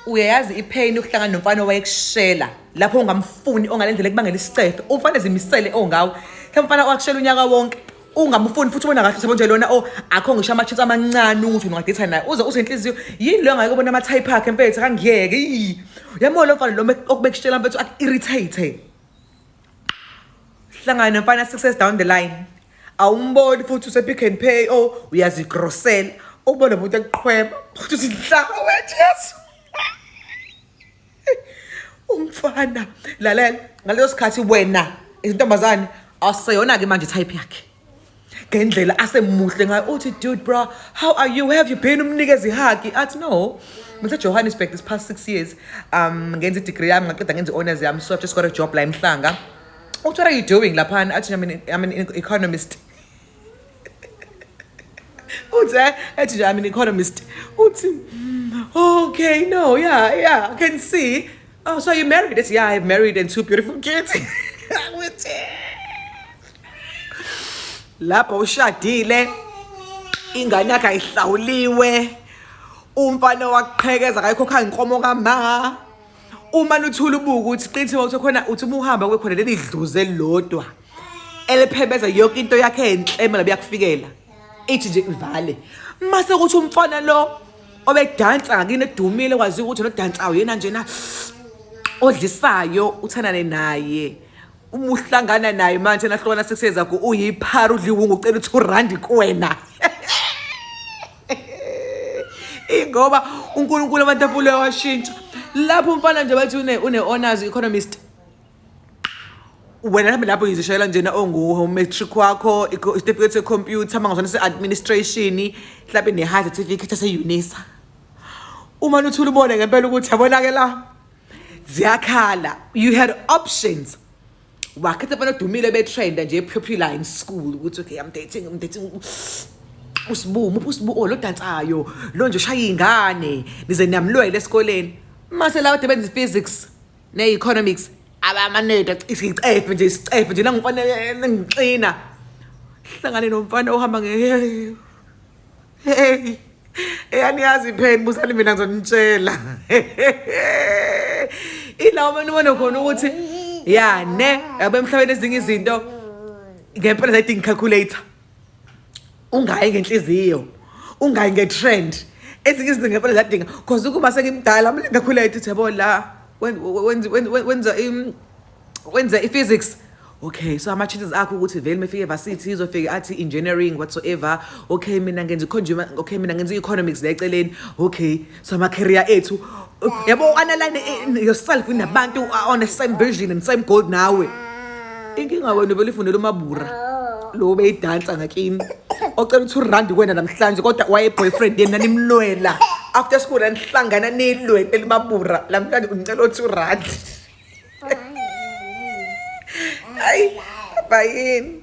uyayazi ipain ukuhlangana nomfana owayekushela lapho ungamfuni ongalendlela kubangela isicefe umfana ezimisele ongawo mfana wakushela unyaka wonke ungamfuni futhi ubona kahle sabonje lona akho ngisho amachance amancane ukuthi ungadetha naye uze usenhliziyo yini lo ngeke ubona ama type akhe mfethu akangiyeke yamo lo mfana lo okubekushela mfethu ak-irritate hlangana nomfana success down the line awumboni futhi use Pick n Pay uyazigrosela ubona umuntu eqhweba futhi usidlaka wejesu umfana lalela ngaleso sikhathi wena intombazane aseyona ke manje type yakhe ngendlela asemuhle ngayo uthi dude bro how are you have you been umnikeza ihagi athi no ngithe Johannesburg this past 6 years ngenza degree yami ngaqeda ngenza honors yami so I've just got a job la eMhlanga what are you doing lapha athi I'm an economist uthi I'm an economist uthi okay no yeah I can see oh so you married it yeah I've married and 2 beautiful kids lapho ushadile ingane yakhe ayihlawuliwe umfana waqhekeza akayikhokha inkomo kama uma nuthula ubuku ukuthi qinithiwe ukuthi khona uthi umuhamba kwekhona leli dluze lodwa eliphebeza yonke into yakhe enhlema labe yakufikela ithi nje ivale mase ukuthi umfana lo obedansa ngakini edumile kwazi ukuthi lo dansayo yena njena odlisayo uthandane naye umuhlangana naye manje nahlona success yakho uyiphara udliwe ngocela u2 kuwena ingoba uNkulunkulu abantu afule washintsha lapho umfana nje bathi une honors economist wena lapho yizishayela njena ongu matric wakho certificate se computer mangazona se administration mhlawumbe ne high certificate se UNISA uma uthula ubone ngempela ukuthi yabona ke la ziyakhala you had options wakhetha bana dumile be trend nje popular in school ukuthi okay I'm dating usibu lo dansayo lo nje shaya ingane nize niyamlwele esikoleni mase lawo debenza physics ne economics abamaneda isicefe nje nangifanele ngixina hlangane nomfana ohamba hey eyaniyazi phela busani mina ngizonitshela ilawo abantu bona khona ukuthi ya ne abemhlabeni ezinye izinto ngempela zayidinga calculator ungayi ngenhliziyo ungayi ngetrend ezinye izinto ngempela zadinga because ukuba sekimdala manje calculator uthebo la wenza i-physics okay so ama-chances akho ukuthi vele mefike varsity izofika athi engineering whatsoever okay mina ngenza i-consumer okay mina ngenza i-economics la eceleni okay so ama-career ethu yabo analyze yourself inabantu on the same vision and same goal nawe inkinga wena vele ufundela umabura lo beyidansa ngakini ocela u2 kwena namhlanje kodwa waye boyfriend yena nimlwela after school anihlangana nilwe elimabura lamhlanje unicela u2 ay bayini